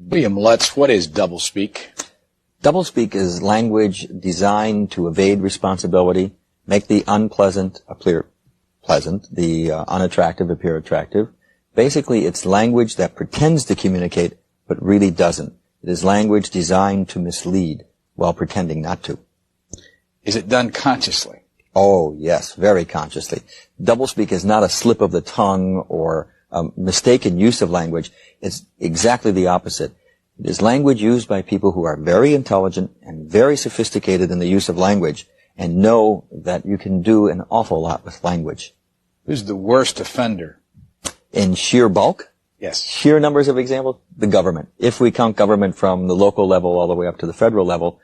William Lutz, what is doublespeak? Doublespeak is language designed to evade responsibility, make the unpleasant appear pleasant, the unattractive appear attractive. Basically, it's language that pretends to communicate, but really doesn't. It is language designed to mislead while pretending not to. Is it done consciously? Oh, yes, very consciously. Doublespeak is not a slip of the tongue or a mistaken use of language. It's exactly the opposite. It is language used by people who are very intelligent and very sophisticated in the use of language and know that you can do an awful lot with language. Who's the worst offender? In sheer bulk? Yes. Sheer numbers of examples? The government. If we count government from the local level all the way up to the federal level,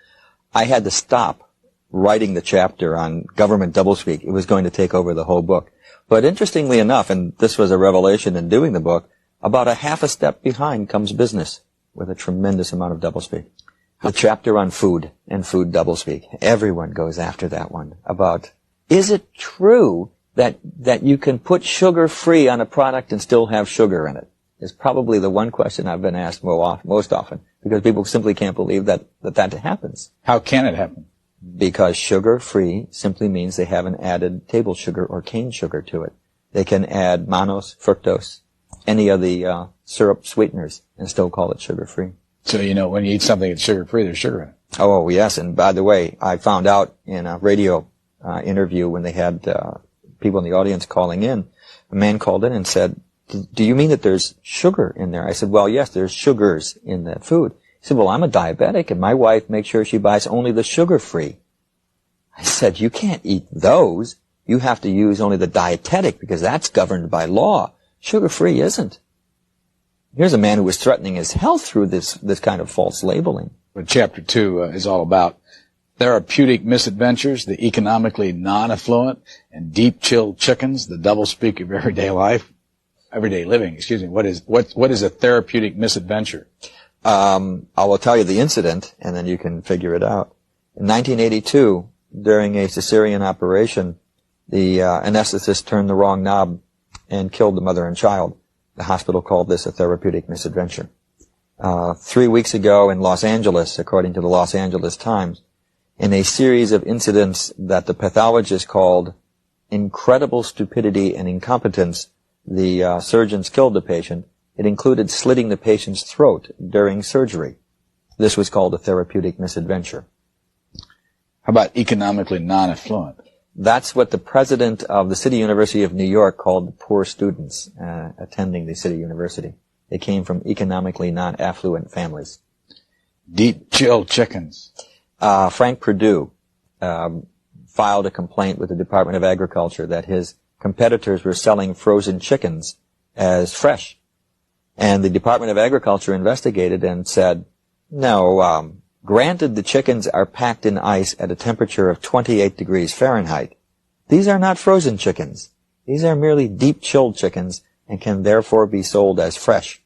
I had to stop writing the chapter on government doublespeak. It was going to take over the whole book. But interestingly enough, and this was a revelation in doing the book, about a half a step behind comes business with a tremendous amount of doublespeak. The chapter on food and food doublespeak. Everyone goes after that one about, is it true that you can put sugar free on a product and still have sugar in it? Is probably the one question I've been asked most often, because people simply can't believe that happens. How can it happen? Because sugar-free simply means they haven't added table sugar or cane sugar to it. They can add mannose, fructose, any of the syrup sweeteners, and still call it sugar-free. So, when you eat something that's sugar-free, there's sugar in it. Oh, yes, and by the way, I found out in a radio interview when they had people in the audience calling in, a man called in and said, do you mean that there's sugar in there? I said, well, yes, there's sugars in that food. He said, well, I'm a diabetic, and my wife makes sure she buys only the sugar-free. I said, you can't eat those. You have to use only the dietetic, because that's governed by law. Sugar-free isn't. Here's a man who was threatening his health through this kind of false labeling. What Chapter 2 is all about. Therapeutic misadventures, the economically non-affluent, and deep-chilled chickens, the doublespeak of everyday living. What is a therapeutic misadventure? I will tell you the incident, and then you can figure it out. In 1982, during a cesarean operation, the anesthetist turned the wrong knob and killed the mother and child. The hospital called this a therapeutic misadventure. 3 weeks ago in Los Angeles, according to the Los Angeles Times, in a series of incidents that the pathologist called incredible stupidity and incompetence, the surgeons killed the patient. It included slitting the patient's throat during surgery. This was called a therapeutic misadventure. How about economically non-affluent? That's what the president of the City University of New York called the poor students attending the City University. They came from economically non-affluent families. Deep-chilled chickens. Frank Perdue filed a complaint with the Department of Agriculture that his competitors were selling frozen chickens as fresh. And the Department of Agriculture investigated and said, no, granted the chickens are packed in ice at a temperature of 28 degrees Fahrenheit. These are not frozen chickens. These are merely deep-chilled chickens and can therefore be sold as fresh.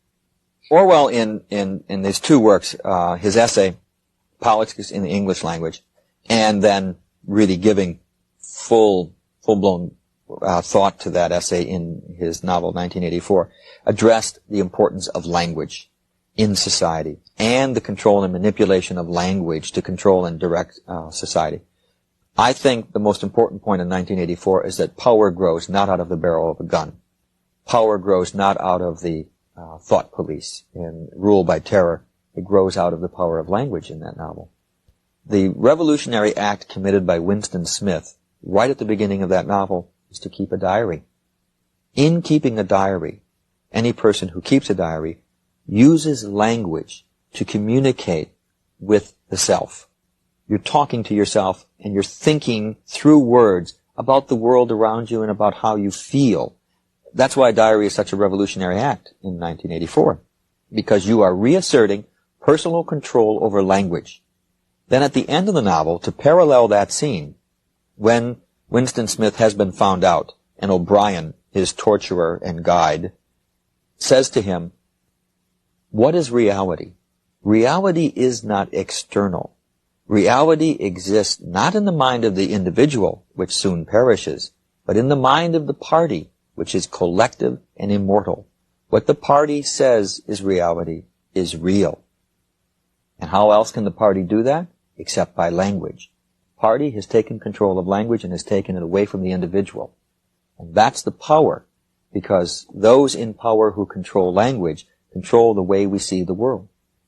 Orwell, in his two works, his essay, Politics in the English Language, and then really giving full-blown thought to that essay in his novel 1984, addressed the importance of language in society and the control and manipulation of language to control and direct society. I think the most important point in 1984 is that power grows not out of the barrel of a gun. Power grows not out of the thought police and rule by terror. It grows out of the power of language in that novel. The revolutionary act committed by Winston Smith right at the beginning of that novel is to keep a diary. In keeping a diary, any person who keeps a diary uses language to communicate with the self. You're talking to yourself and you're thinking through words about the world around you and about how you feel. That's why a diary is such a revolutionary act in 1984, because you are reasserting personal control over language. Then at the end of the novel, to parallel that scene, when Winston Smith has been found out, and O'Brien, his torturer and guide, says to him, what is reality? Reality is not external. Reality exists not in the mind of the individual, which soon perishes, but in the mind of the party, which is collective and immortal. What the party says is reality, is real. And how else can the party do that? Except by language. Party has taken control of language and has taken it away from the individual. And that's the power, because those in power who control language control the way we see the world.